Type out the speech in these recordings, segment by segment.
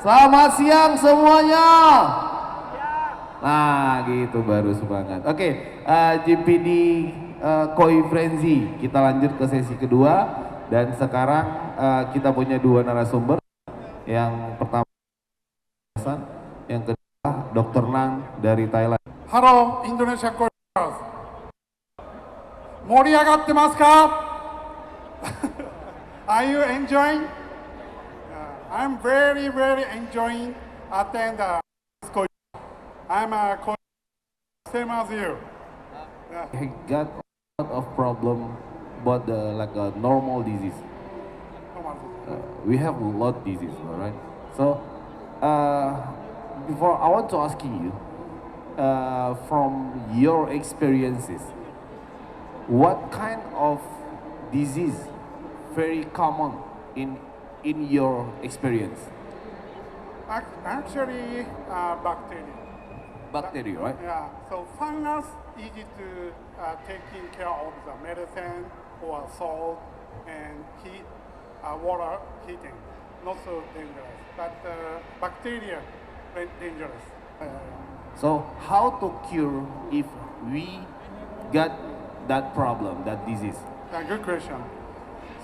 Selamat siang semuanya. Nah, gitu baru semangat. Oke, GPD Koi Frenzy. Kita lanjut ke sesi kedua dan sekarang kita punya dua narasumber. Yang pertama, yang kedua Dr. Nang dari Thailand. Halo Indonesia Koreans. 盛り上がってますか Are you enjoying? I'm very enjoying attend school. I'm a same as you. I got a lot of problem about the normal disease. We have a lot disease, alright. So before I want to ask you, from your experiences, what kind of disease very common in your experience? Actually, bacteria. Bacteria, right? Yeah. So fungus easy to taking care of the medicine or salt and heat, water heating, not so dangerous. But bacteria very dangerous. So how to cure if we got that problem, that disease? Good question.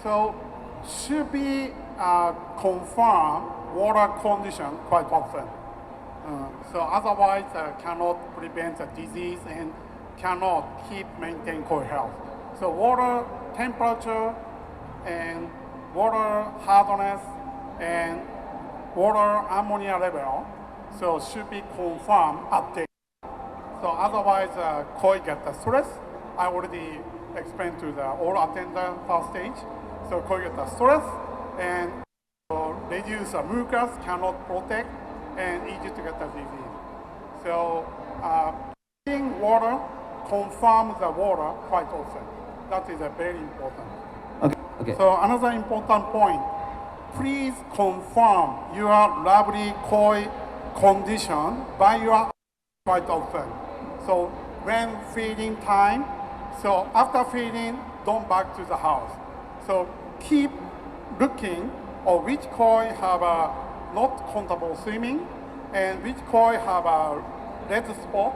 So should be confirm water condition quite often. So otherwise cannot prevent the disease and cannot keep maintain core health. So water temperature and water hardness and water ammonia level, so should be confirmed update. So otherwise koi get the stress. I already explained to the all attendant first stage. So koi get the stress and reduce the mucus, cannot protect and easy to get the disease. So drinking water, confirm the water quite often. That is very important. Okay. So another important point, please confirm your lovely koi condition by your quite often. So when feeding time, so after feeding, don't back to the house. So keep looking or which koi have a not comfortable swimming and which koi have a red spot.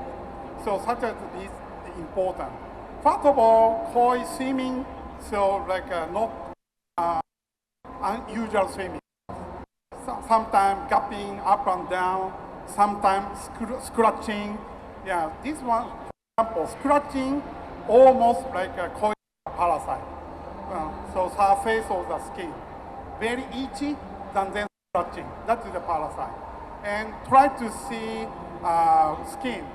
So such as this is important. First of all, koi swimming, so like not unusual swimming. Sometimes gapping up and down, sometimes scratching. Yeah, this one, for example, scratching almost like a koi parasite. So surface of the skin, very itchy, and then scratching. That is the parasite. And try to see skin.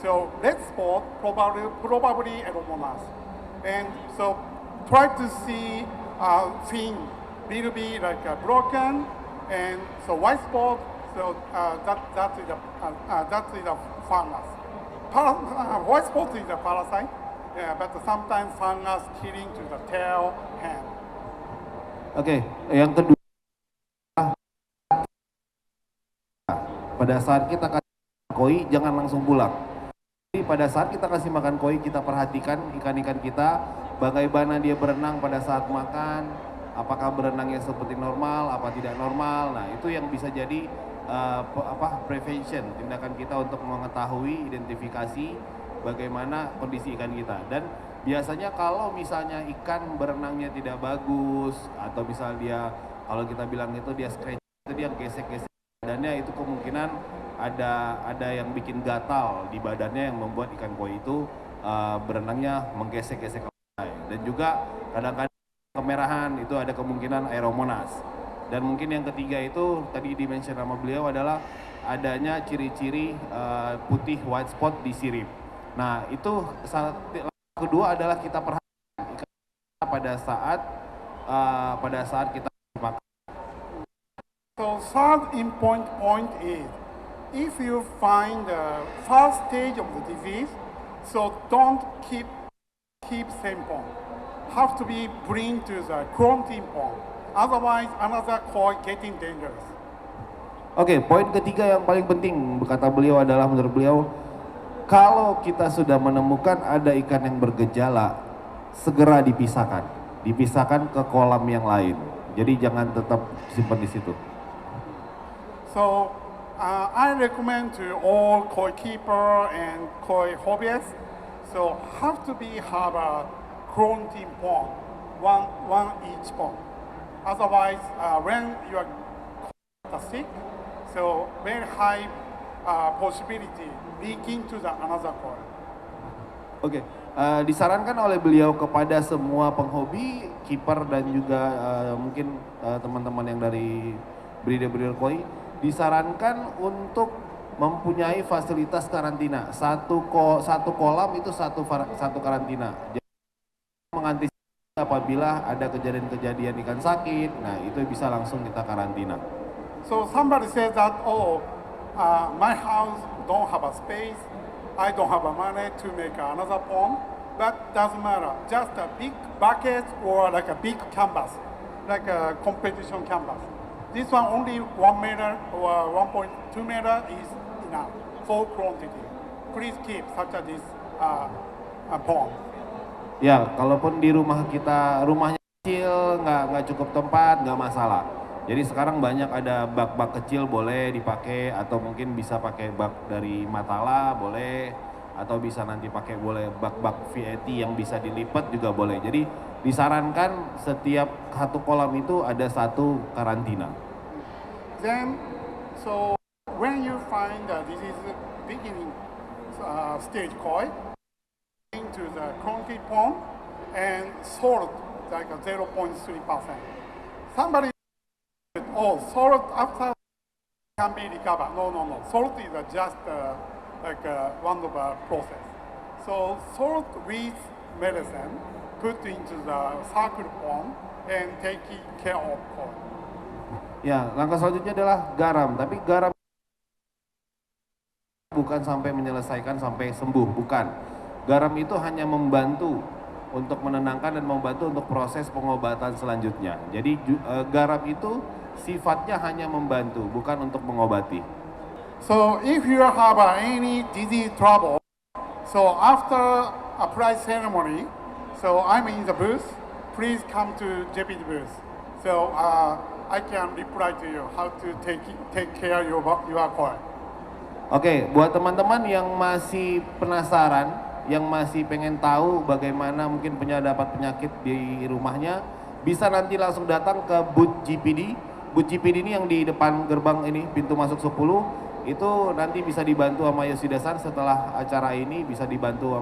So red spot probably Aeromonas. And so try to see fin will be like broken, and so white spot. So that is a fungus. White spot is a parasite. Yeah, but sometimes fungus killing to the tail, hand. Oke, yang kedua, pada saat kita kasih koi jangan langsung pulang. Jadi pada saat kita kasih makan koi, kita perhatikan ikan-ikan kita, bagaimana dia berenang pada saat makan, apakah berenangnya seperti normal, apa tidak normal. Nah, itu yang bisa jadi prevention, tindakan kita untuk mengetahui identifikasi bagaimana kondisi ikan kita. Dan biasanya kalau misalnya ikan berenangnya tidak bagus atau misal dia, kalau kita bilang itu dia scratch, itu dia gesek-gesek badannya, itu kemungkinan ada yang bikin gatal di badannya yang membuat ikan koi itu berenangnya menggesek-gesek. Dan juga kadang-kadang kemerahan, itu ada kemungkinan Aeromonas. Dan mungkin yang ketiga itu tadi dimention sama beliau adalah adanya ciri-ciri putih white spot di sirip. Nah, itu kedua adalah kita perhatikan pada saat kita makan. So third important point is, if you find the first stage of the disease, so don't keep same pond. Have to be bring to the quarantine pond. Otherwise, another koi getting dangerous. Oke, poin ketiga yang paling penting kata beliau adalah, menurut beliau, kalau kita sudah menemukan ada ikan yang bergejala, segera dipisahkan ke kolam yang lain. Jadi jangan tetap simpan di situ. So I recommend to all koi keeper and koi hobbyists. So have to be have a quarantine pond, one each pond. Otherwise, when you are sick, so very high possibility leaking to the another koi. Oke, disarankan oleh beliau kepada semua penghobi, kiper dan juga mungkin teman-teman yang dari breeder-breeder koi, disarankan untuk mempunyai fasilitas karantina. Satu kolam itu satu karantina. Jadi mengantisipasi apabila ada kejadian-kejadian ikan sakit, nah itu bisa langsung kita karantina. So somebody says that, oh, my house don't have a space, I don't have a money to make another pond, but doesn't matter. Just a big bucket or like a big canvas, like a competition canvas. This one only 1 meter or 1.2 meter is enough for quantity. Please keep such as this pond. Ya, kalaupun di rumah kita, rumahnya kecil, nggak cukup tempat, nggak masalah. Jadi sekarang banyak ada bak-bak kecil boleh dipakai, atau mungkin bisa pakai bak dari Matala boleh, atau bisa nanti pakai boleh bak-bak VAT yang bisa dilipat juga boleh. Jadi disarankan setiap satu kolam itu ada satu karantina. Then, so when you find that this is beginning stage koi, into the concrete pond and salt like a 0.3%. Somebody said, oh, salt after can be recovered. No. Salt is just like one of the process. So salt with medicine put into the circle pond and taking care of koi. Ya, langkah selanjutnya adalah garam. Tapi garam bukan sampai menyelesaikan sampai sembuh, bukan. Garam itu hanya membantu untuk menenangkan dan membantu untuk proses pengobatan selanjutnya. Jadi garam itu sifatnya hanya membantu, bukan untuk mengobati. So if you have any disease trouble, so after a prize ceremony, so I'm in the booth, please come to JP's booth. So I can reply to you how to take care your koi. Oke, buat teman-teman yang masih penasaran, yang masih pengen tahu bagaimana mungkin dapat penyakit di rumahnya, bisa nanti langsung datang ke booth GPD. Booth GPD ini yang di depan gerbang ini, pintu masuk 10, itu nanti bisa dibantu sama Yoshida-san setelah acara ini, bisa dibantu